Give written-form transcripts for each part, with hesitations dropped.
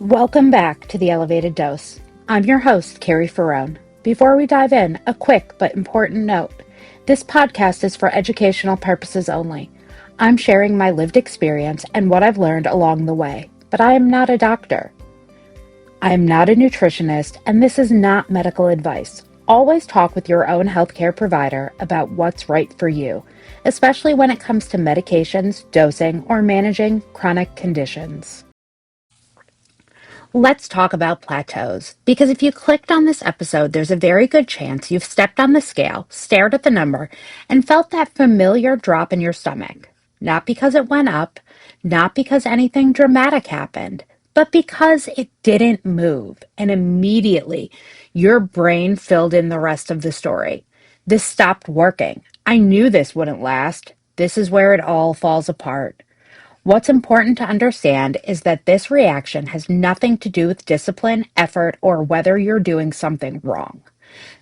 Welcome back to The Elevated Dose. I'm your host, Carrie Ferrone. Before we dive in, a quick but important note. This podcast is for educational purposes only. I'm sharing my lived experience and what I've learned along the way, but I am not a doctor. I am not a nutritionist, and this is not medical advice. Always talk with your own healthcare provider about what's right for you, especially when it comes to medications, dosing, or managing chronic conditions. Let's talk about plateaus, because if you clicked on this episode, there's a very good chance you've stepped on the scale, stared at the number, and felt that familiar drop in your stomach. Not because it went up, not because anything dramatic happened, but because it didn't move, and immediately your brain filled in the rest of the story. This stopped working. I knew this wouldn't last. This is where it all falls apart. What's important to understand is that this reaction has nothing to do with discipline, effort, or whether you're doing something wrong.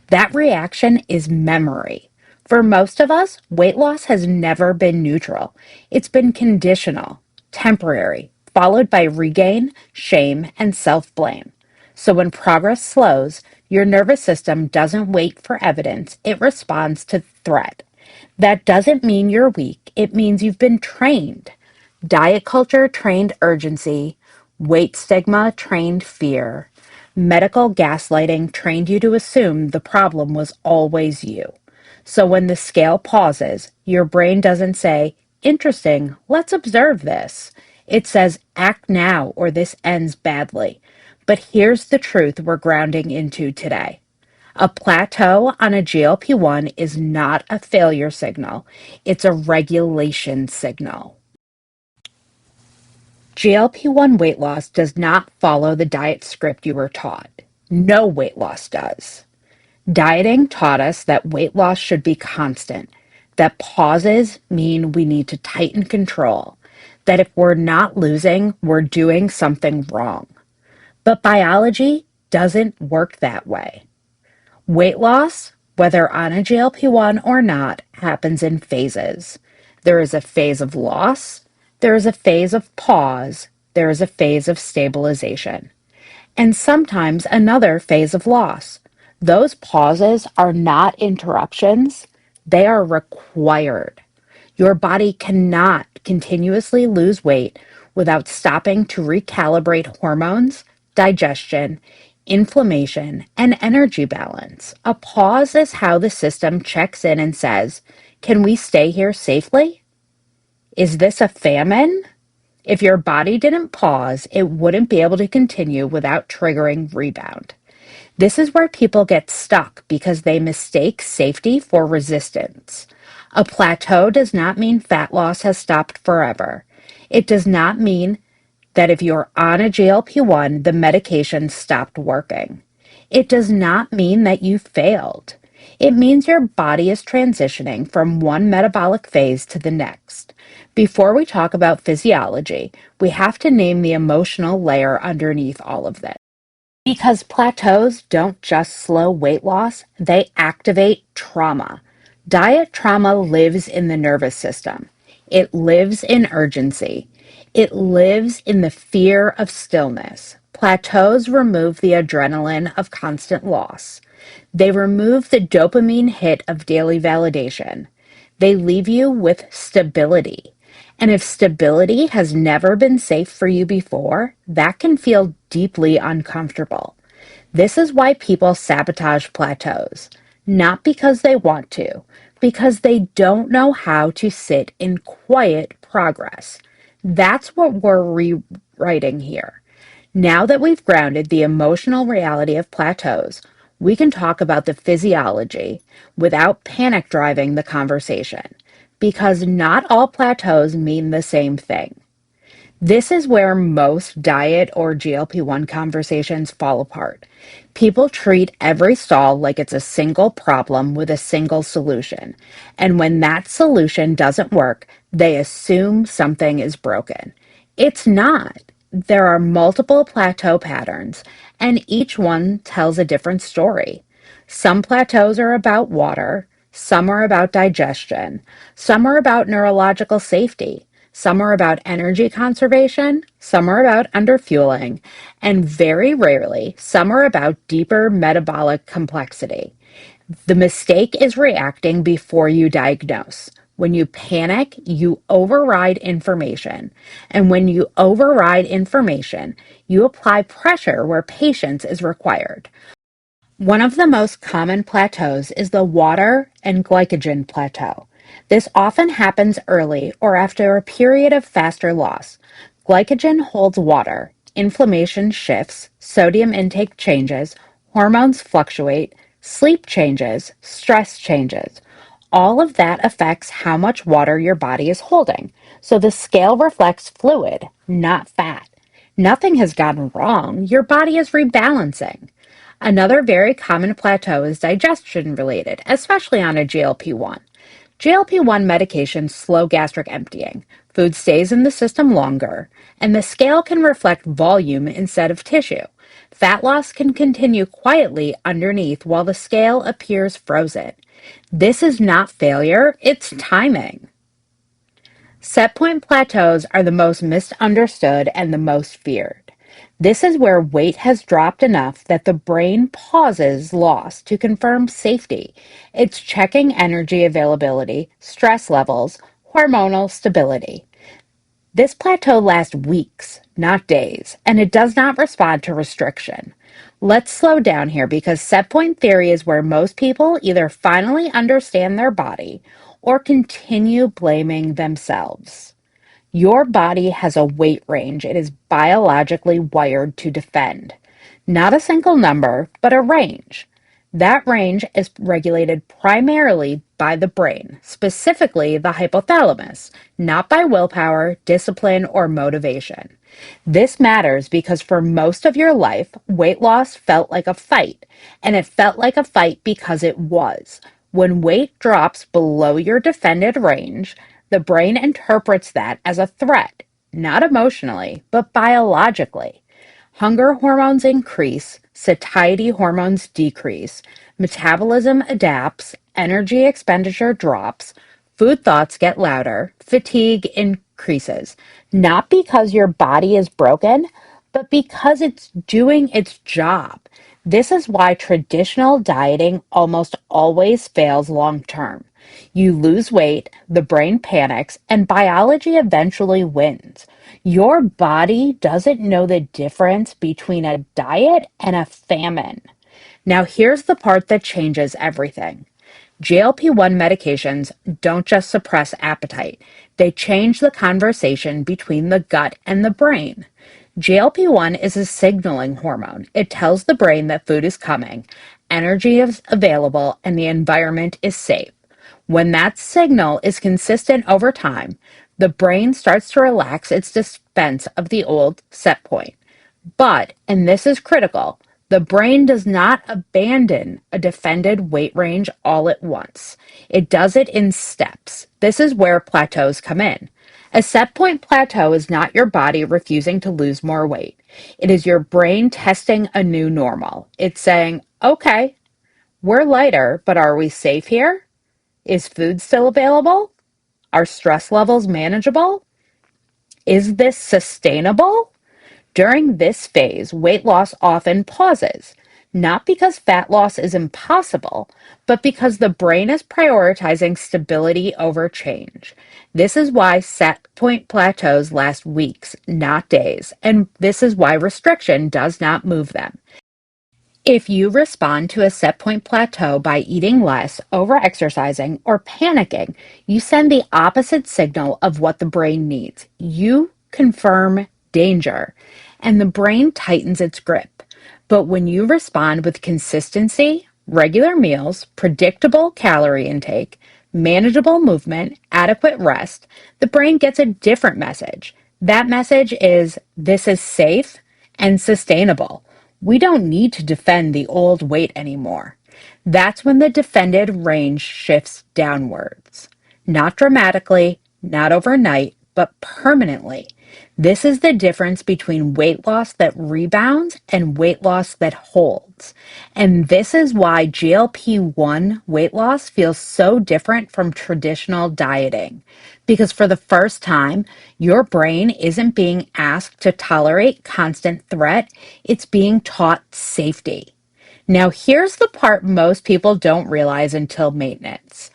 That reaction is memory. For most of us, weight loss has never been neutral. It's been conditional, temporary, followed by regain, shame, and self-blame. So when progress slows, your nervous system doesn't wait for evidence, it responds to threat. That doesn't mean you're weak, it means you've been trained. Diet culture trained urgency, weight stigma trained fear, medical gaslighting trained you to assume the problem was always you. So when the scale pauses, your brain doesn't say, interesting, let's observe this. It says, act now or this ends badly. But here's the truth we're grounding into today. A plateau on a GLP-1 is not a failure signal, it's a regulation signal. GLP-1 weight loss does not follow the diet script you were taught. No weight loss does. Dieting taught us that weight loss should be constant, that pauses mean we need to tighten control, that if we're not losing, we're doing something wrong. But biology doesn't work that way. Weight loss, whether on a GLP-1 or not, happens in phases. There is a phase of loss, there is a phase of pause, there is a phase of stabilization, and sometimes another phase of loss. Those pauses are not interruptions, they are required. Your body cannot continuously lose weight without stopping to recalibrate hormones, digestion, inflammation, and energy balance. A pause is how the system checks in and says, can we stay here safely? Is this a famine? If your body didn't pause, it wouldn't be able to continue without triggering rebound. This is where people get stuck because they mistake safety for resistance. A plateau does not mean fat loss has stopped forever. It does not mean that if you're on a GLP-1, the medication stopped working. It does not mean that you failed. It means your body is transitioning from one metabolic phase to the next. Before we talk about physiology, we have to name the emotional layer underneath all of this. Because plateaus don't just slow weight loss, they activate trauma. Diet trauma lives in the nervous system. It lives in urgency. It lives in the fear of stillness. Plateaus remove the adrenaline of constant loss. They remove the dopamine hit of daily validation. They leave you with stability. And if stability has never been safe for you before, that can feel deeply uncomfortable. This is why people sabotage plateaus. Not because they want to, because they don't know how to sit in quiet progress. That's what we're rewriting here. Now that we've grounded the emotional reality of plateaus, we can talk about the physiology without panic driving the conversation, because not all plateaus mean the same thing. This is where most diet or GLP-1 conversations fall apart. People treat every stall like it's a single problem with a single solution. And when that solution doesn't work, they assume something is broken. It's not. There are multiple plateau patterns, and each one tells a different story. Some plateaus are about water, some are about digestion, some are about neurological safety. Some are about energy conservation, some are about underfueling, and very rarely, some are about deeper metabolic complexity. The mistake is reacting before you diagnose. When you panic, you override information. And when you override information, you apply pressure where patience is required. One of the most common plateaus is the water and glycogen plateau. This often happens early or after a period of faster loss. Glycogen holds water, inflammation shifts, sodium intake changes, hormones fluctuate, sleep changes, stress changes. All of that affects how much water your body is holding. So the scale reflects fluid, not fat. Nothing has gone wrong. Your body is rebalancing. Another very common plateau is digestion related, especially on a GLP-1. GLP-1 medications slow gastric emptying. Food stays in the system longer, and the scale can reflect volume instead of tissue. Fat loss can continue quietly underneath while the scale appears frozen. This is not failure, it's timing. Set point plateaus are the most misunderstood and the most feared. This is where weight has dropped enough that the brain pauses loss to confirm safety. It's checking energy availability, stress levels, hormonal stability. This plateau lasts weeks, not days, and it does not respond to restriction. Let's slow down here because set point theory is where most people either finally understand their body or continue blaming themselves. Your body has a weight range it is biologically wired to defend. Not a single number, but a range. That range is regulated primarily by the brain, specifically the hypothalamus, not by willpower, discipline, or motivation. This matters because for most of your life, weight loss felt like a fight, and it felt like a fight because it was. When weight drops below your defended range, the brain interprets that as a threat, not emotionally, but biologically. Hunger hormones increase, satiety hormones decrease, metabolism adapts, energy expenditure drops, food thoughts get louder, fatigue increases. Not because your body is broken, but because it's doing its job. This is why traditional dieting almost always fails long term. You lose weight, the brain panics, and biology eventually wins. Your body doesn't know the difference between a diet and a famine. Now, here's the part that changes everything. GLP-1 medications don't just suppress appetite, they change the conversation between the gut and the brain. GLP-1 is a signaling hormone. It tells the brain that food is coming, energy is available, and the environment is safe. When that signal is consistent over time, the brain starts to relax its defense of the old set point. But, and this is critical, the brain does not abandon a defended weight range all at once. It does it in steps. This is where plateaus come in. A set point plateau is not your body refusing to lose more weight. It is your brain testing a new normal. It's saying, okay, we're lighter, but are we safe here? Is food still available? Are stress levels manageable? Is this sustainable? During this phase, weight loss often pauses, not because fat loss is impossible, but because the brain is prioritizing stability over change. This is why set point plateaus last weeks, not days, and this is why restriction does not move them. If you respond to a set point plateau by eating less, overexercising, or panicking, you send the opposite signal of what the brain needs. You confirm danger, and the brain tightens its grip. But when you respond with consistency, regular meals, predictable calorie intake, manageable movement, adequate rest, the brain gets a different message. That message is, this is safe and sustainable. We don't need to defend the old weight anymore. That's when the defended range shifts downwards. Not dramatically, not overnight, but permanently. This is the difference between weight loss that rebounds and weight loss that holds. And this is why GLP-1 weight loss feels so different from traditional dieting. Because for the first time, your brain isn't being asked to tolerate constant threat, it's being taught safety. Now, here's the part most people don't realize until maintenance.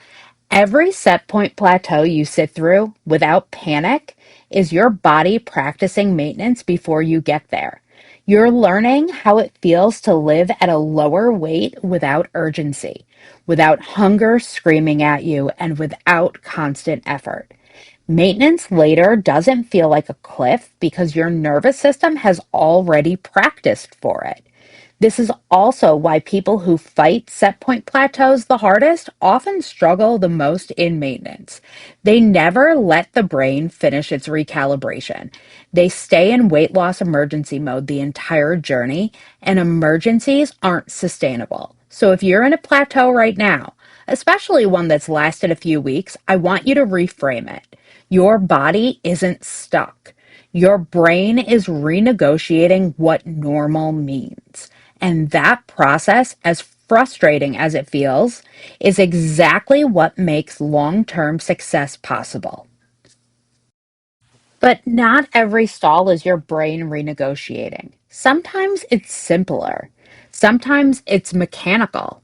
Every set point plateau you sit through without panic is your body practicing maintenance before you get there. You're learning how it feels to live at a lower weight without urgency, without hunger screaming at you, and without constant effort. Maintenance later doesn't feel like a cliff because your nervous system has already practiced for it. This is also why people who fight set point plateaus the hardest often struggle the most in maintenance. They never let the brain finish its recalibration. They stay in weight loss emergency mode the entire journey, and emergencies aren't sustainable. So if you're in a plateau right now, especially one that's lasted a few weeks, I want you to reframe it. Your body isn't stuck. Your brain is renegotiating what normal means. And that process, as frustrating as it feels, is exactly what makes long term success possible. But not every stall is your brain renegotiating. Sometimes it's simpler, sometimes it's mechanical.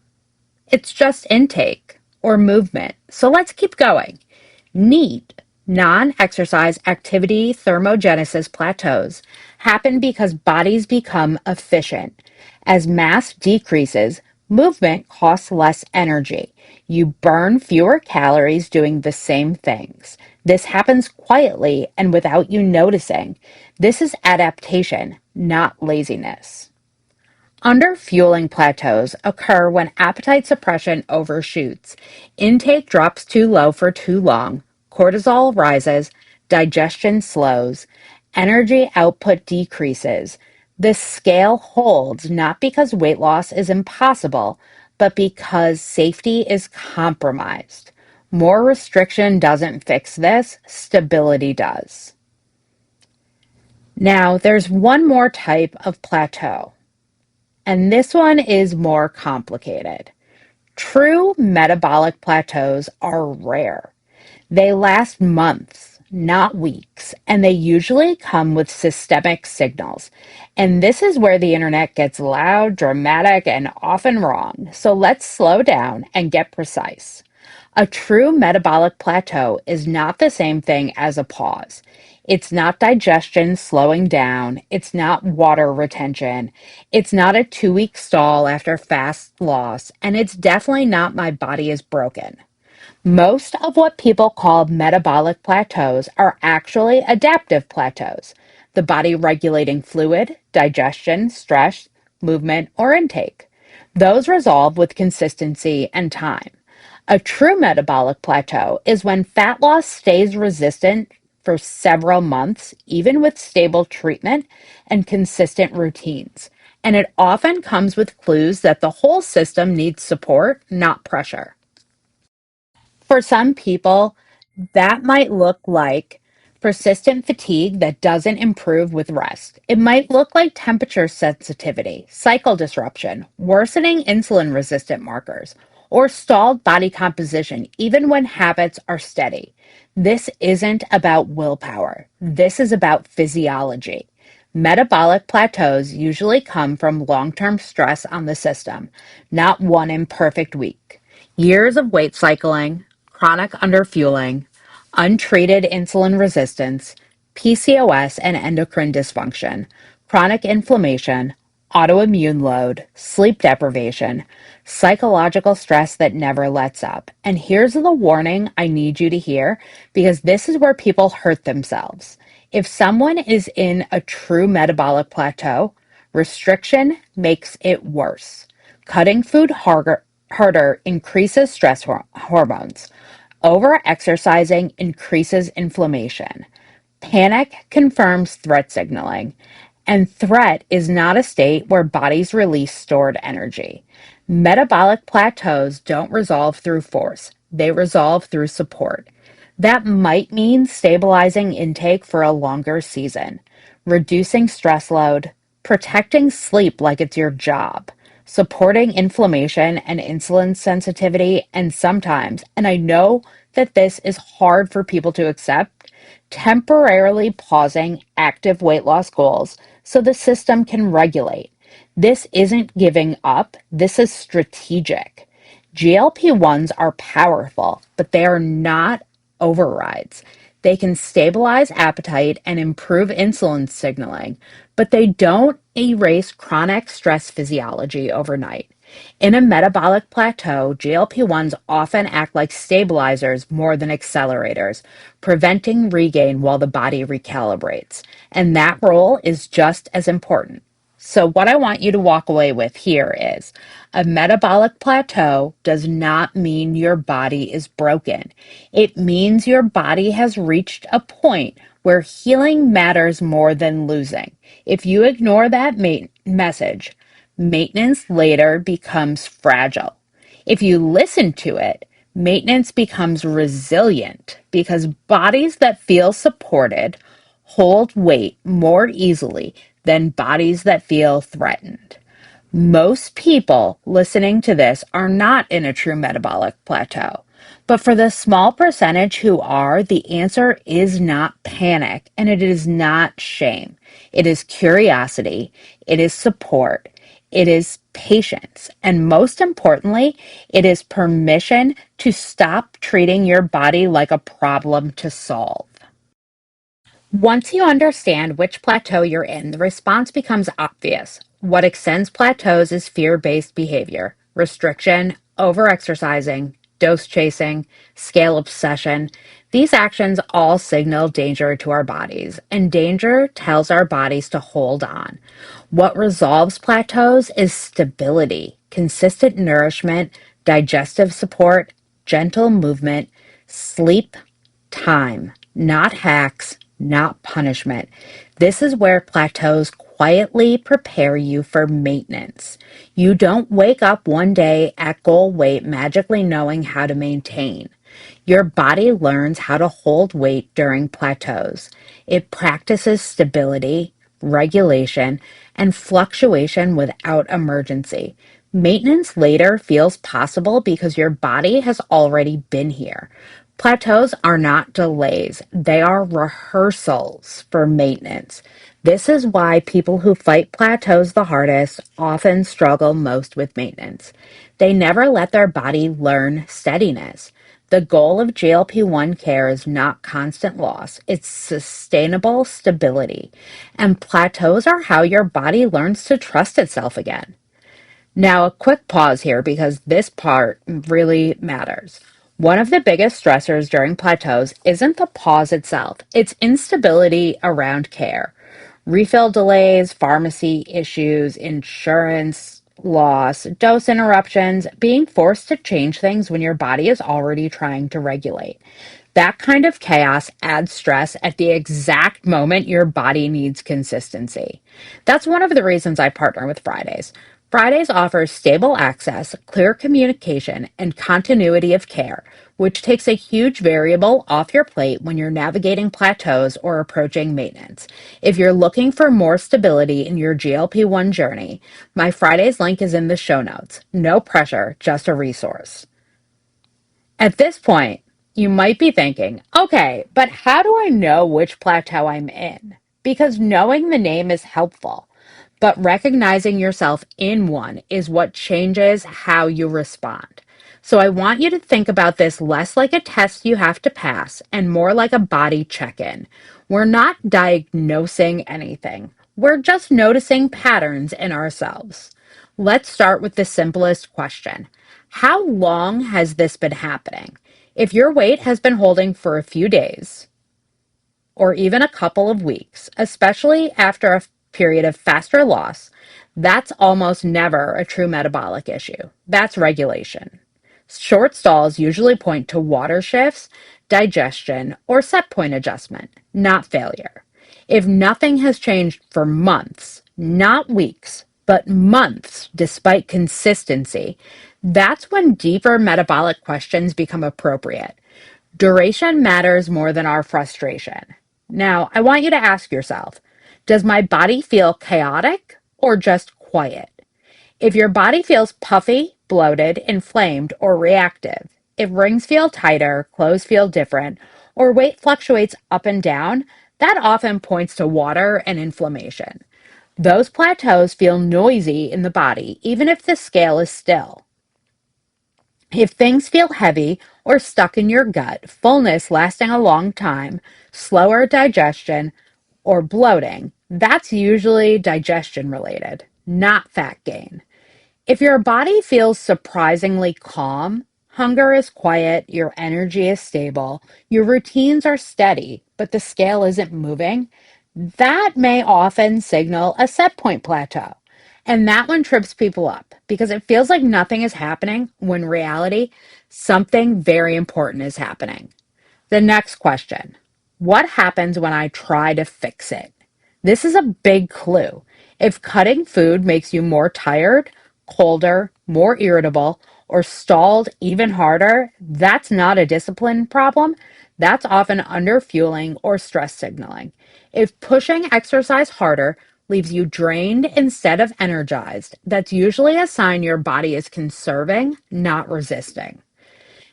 It's just intake or movement. So let's keep going. Neat, non exercise activity thermogenesis plateaus happen because bodies become efficient. As mass decreases, movement costs less energy. You burn fewer calories doing the same things. This happens quietly and without you noticing. This is adaptation, not laziness. Underfueling plateaus occur when appetite suppression overshoots. Intake drops too low for too long, cortisol rises, digestion slows, energy output decreases. This scale holds not because weight loss is impossible, but because safety is compromised. More restriction doesn't fix this, stability does. Now, there's one more type of plateau. And this one is more complicated. True metabolic plateaus are rare. They last months, not weeks, and they usually come with systemic signals. And this is where the internet gets loud, dramatic, and often wrong. So let's slow down and get precise. A true metabolic plateau is not the same thing as a pause. It's not digestion slowing down. It's not water retention. It's not a 2 week stall after fast loss. And it's definitely not my body is broken. Most of what people call metabolic plateaus are actually adaptive plateaus, the body regulating fluid, digestion, stress, movement, or intake. Those resolve with consistency and time. A true metabolic plateau is when fat loss stays resistant for several months, even with stable treatment and consistent routines. And it often comes with clues that the whole system needs support, not pressure. For some people, that might look like persistent fatigue that doesn't improve with rest. It might look like temperature sensitivity, cycle disruption, worsening insulin resistant markers, or stalled body composition, even when habits are steady. This isn't about willpower. This is about physiology. Metabolic plateaus usually come from long term stress on the system, not one imperfect week. Years of weight cycling, chronic underfueling, untreated insulin resistance, PCOS and endocrine dysfunction, chronic inflammation, autoimmune load, sleep deprivation, psychological stress that never lets up. And here's the warning I need you to hear because this is where people hurt themselves. If someone is in a true metabolic plateau, restriction makes it worse. Cutting food harder increases stress hormones. Over-exercising increases inflammation. Panic confirms threat signaling. And threat is not a state where bodies release stored energy. Metabolic plateaus don't resolve through force, they resolve through support. That might mean stabilizing intake for a longer season, reducing stress load, protecting sleep like it's your job, supporting inflammation and insulin sensitivity, and sometimes, and I know that this is hard for people to accept, temporarily pausing active weight loss goals so the system can regulate. This isn't giving up, this is strategic. GLP-1s are powerful, but they are not overrides. They can stabilize appetite and improve insulin signaling, but they don't erase chronic stress physiology overnight. In a metabolic plateau, GLP-1s often act like stabilizers more than accelerators, preventing regain while the body recalibrates. And that role is just as important. So, what I want you to walk away with here is a metabolic plateau does not mean your body is broken. It means your body has reached a point where healing matters more than losing. If you ignore that message, maintenance later becomes fragile. If you listen to it, maintenance becomes resilient because bodies that feel supported hold weight more easily than bodies that feel threatened. Most people listening to this are not in a true metabolic plateau. But for the small percentage who are, the answer is not panic and it is not shame. It is curiosity, it is support, it is patience, and most importantly, it is permission to stop treating your body like a problem to solve. Once you understand which plateau you're in, the response becomes obvious. What extends plateaus is fear-based behavior, restriction, overexercising, dose chasing, scale obsession. These actions all signal danger to our bodies, and danger tells our bodies to hold on. What resolves plateaus is stability, consistent nourishment, digestive support, gentle movement, sleep, time, not hacks, not punishment. This is where plateaus quietly prepare you for maintenance. You don't wake up one day at goal weight magically knowing how to maintain. Your body learns how to hold weight during plateaus. It practices stability, regulation, and fluctuation without emergency. Maintenance later feels possible because your body has already been here. Plateaus are not delays, they are rehearsals for maintenance. This is why people who fight plateaus the hardest often struggle most with maintenance. They never let their body learn steadiness. The goal of GLP-1 care is not constant loss, it's sustainable stability. And plateaus are how your body learns to trust itself again. Now, a quick pause here because this part really matters. One of the biggest stressors during plateaus isn't the pause itself, it's instability around care. Refill delays, pharmacy issues, insurance loss, dose interruptions, being forced to change things when your body is already trying to regulate. That kind of chaos adds stress at the exact moment your body needs consistency. That's one of the reasons I partner with Fridays. Fridays offers stable access, clear communication, and continuity of care, which takes a huge variable off your plate when you're navigating plateaus or approaching maintenance. If you're looking for more stability in your GLP-1 journey, my Fridays link is in the show notes. No pressure, just a resource. At this point, you might be thinking, okay, but how do I know which plateau I'm in? Because knowing the name is helpful, but recognizing yourself in one is what changes how you respond. So I want you to think about this less like a test you have to pass and more like a body check-in. We're not diagnosing anything. We're just noticing patterns in ourselves. Let's start with the simplest question. How long has this been happening? If your weight has been holding for a few days or even a couple of weeks, especially after a period of faster loss, that's almost never a true metabolic issue. That's regulation. Short stalls usually point to water shifts, digestion, or set point adjustment, not failure. If nothing has changed for months, not weeks, but months despite consistency, that's when deeper metabolic questions become appropriate. Duration matters more than our frustration. Now, I want you to ask yourself, does my body feel chaotic or just quiet? If your body feels puffy, bloated, inflamed, or reactive, if rings feel tighter, clothes feel different, or weight fluctuates up and down, that often points to water and inflammation. Those plateaus feel noisy in the body, even if the scale is still. If things feel heavy or stuck in your gut, fullness lasting a long time, slower digestion, or bloating, that's usually digestion related, not fat gain. If your body feels surprisingly calm, hunger is quiet, your energy is stable, your routines are steady, but the scale isn't moving, that may often signal a set point plateau. And that one trips people up because it feels like nothing is happening when in reality, something very important is happening. The next question: what happens when I try to fix it? This is a big clue. If cutting food makes you more tired, colder, more irritable, or stalled even harder, that's not a discipline problem. That's often underfueling or stress signaling. If pushing exercise harder leaves you drained instead of energized, that's usually a sign your body is conserving, not resisting.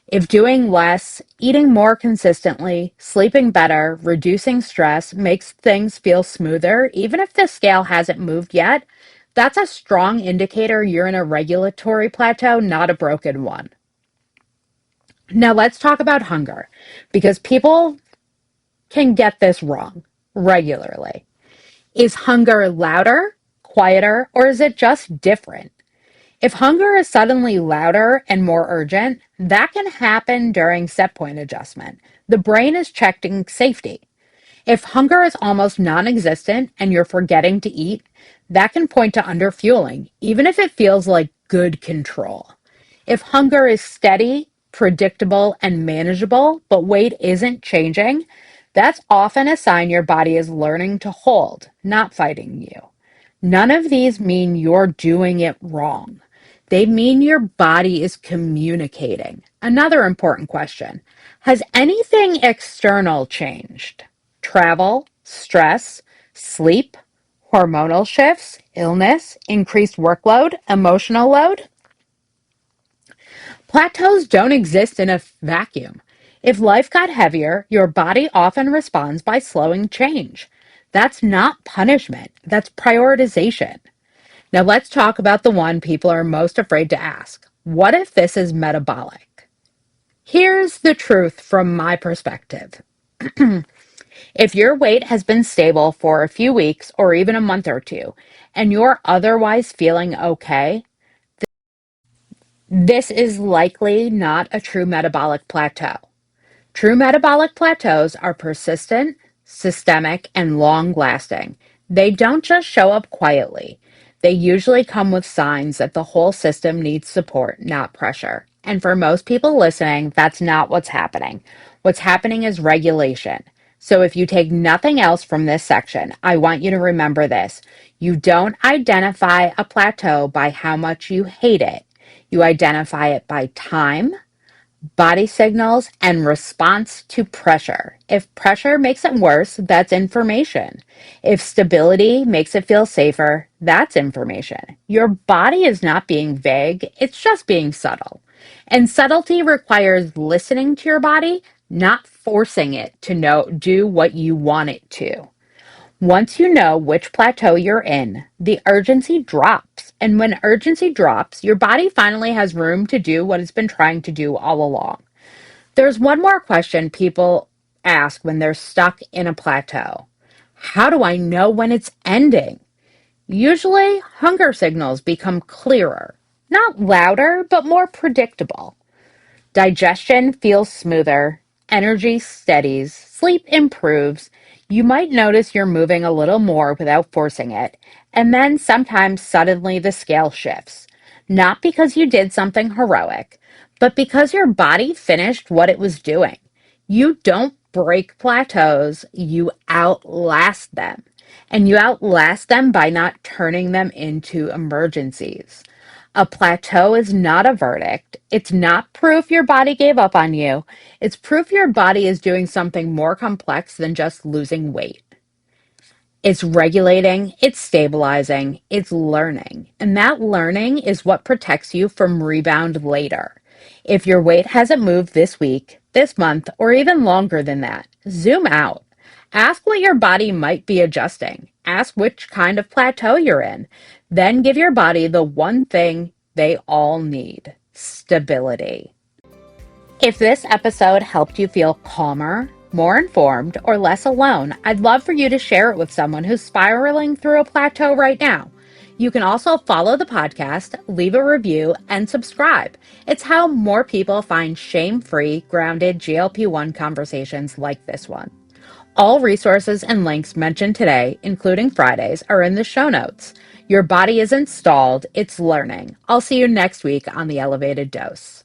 If doing less, eating more consistently, sleeping better, reducing stress makes things feel smoother, even if the scale hasn't moved yet, that's a strong indicator you're in a regulatory plateau, not a broken one. Now let's talk about hunger, because people can get this wrong regularly. Is hunger louder, quieter, or is it just different? If hunger is suddenly louder and more urgent, that can happen during set point adjustment. The brain is checking safety. If hunger is almost non existent and you're forgetting to eat, that can point to underfueling, even if it feels like good control. If hunger is steady, predictable, and manageable, but weight isn't changing, that's often a sign your body is learning to hold, not fighting you. None of these mean you're doing it wrong. They mean your body is communicating. Another important question: has anything external changed? Travel, stress, sleep, hormonal shifts, illness, increased workload, emotional load? Plateaus don't exist in a vacuum. If life got heavier, your body often responds by slowing change. That's not punishment, that's prioritization. Now let's talk about the one people are most afraid to ask. What if this is metabolic? Here's the truth from my perspective. If your weight has been stable for a few weeks or even a month or two, and you're otherwise feeling okay, this is likely not a true metabolic plateau. True metabolic plateaus are persistent, systemic, and long lasting. They don't just show up quietly. They usually come with signs that the whole system needs support, not pressure. And for most people listening, that's not what's happening. What's happening is regulation. So if you take nothing else from this section, I want you to remember this. You don't identify a plateau by how much you hate it. You identify it by time, body signals, and response to pressure. If pressure makes it worse, that's information. If stability makes it feel safer, that's information. Your body is not being vague, it's just being subtle. And subtlety requires listening to your body, not forcing it to do what you want it to. Once you know which plateau you're in, the urgency drops. And when urgency drops, your body finally has room to do what it's been trying to do all along. There's one more question people ask when they're stuck in a plateau. How do I know when it's ending? Usually, hunger signals become clearer, not louder, but more predictable. Digestion feels smoother, energy steadies, sleep improves. You might notice you're moving a little more without forcing it, and then sometimes suddenly the scale shifts. Not because you did something heroic, but because your body finished what it was doing. You don't break plateaus, you outlast them. And you outlast them by not turning them into emergencies. A plateau is not a verdict. It's not proof your body gave up on you. It's proof your body is doing something more complex than just losing weight. It's regulating, it's stabilizing, it's learning. And that learning is what protects you from rebound later. If your weight hasn't moved this week, this month, or even longer than that, zoom out. Ask what your body might be adjusting. Ask which kind of plateau you're in. Then give your body the one thing they all need: stability. If this episode helped you feel calmer, more informed, or less alone, I'd love for you to share it with someone who's spiraling through a plateau right now. You can also follow the podcast, leave a review, and subscribe. It's how more people find shame-free, grounded GLP-1 conversations like this one. All resources and links mentioned today, including Friday's, are in the show notes. Your body isn't stalled, it's learning. I'll see you next week on The Elevated Dose.